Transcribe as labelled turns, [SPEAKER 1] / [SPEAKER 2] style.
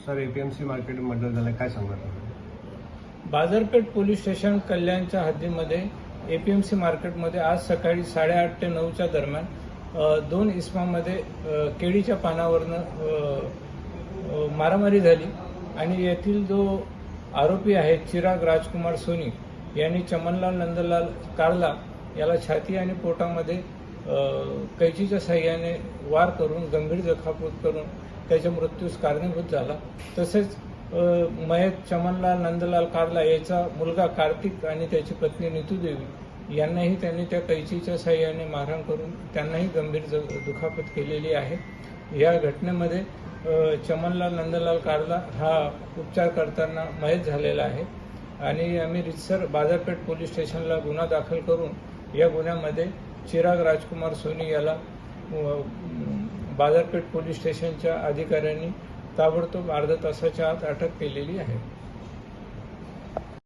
[SPEAKER 1] Sir APMC market murder झालं, काय सांगणार?
[SPEAKER 2] बाजारपेठ पोलीस स्टेशन कल्याणच्या हद्दीमध्ये एपीएमसी मार्केटमध्ये आज सकाळी 8:30 ते 9च्या दरम्यान दोन इसमामध्ये केळीच्या पानावरनं मारामारी झाली आणि येथील जो आरोपी आहे चिराग राजकुमार सोनी यांनी चमनलाल नंदलाल कारला याला छाती आणि पोटामध्ये कैचीच्या साह्याने वार करून गंभीर जखमात करून त्याच्या मृत्यूस कारणीभूत झाला। तसेच मयत चमनलाल नंदलाल कारला याचा मुलगा कार्तिक आणि त्याची पत्नी नीतू देवी यांनाही त्यांनी त्या कैचीच्या साह्याने मारहाण करून त्यांनाही गंभीर दुखापत केलेली आहे। या घटनेमध्ये चमनलाल नंदलाल कारला हा उपचार करताना मयत झालेला आहे आणि आम्ही रितसर बाजारपेठ पोलीस स्टेशनला गुन्हा दाखल करून या गुन्ह्यामध्ये चिराग राजकुमार सोनी याला बाजारपेठ पोलीस स्टेशनच्या अधिकाऱ्यांनी ताबडतोब अर्ध्या तासाच्या आत अटक केलेली आहे।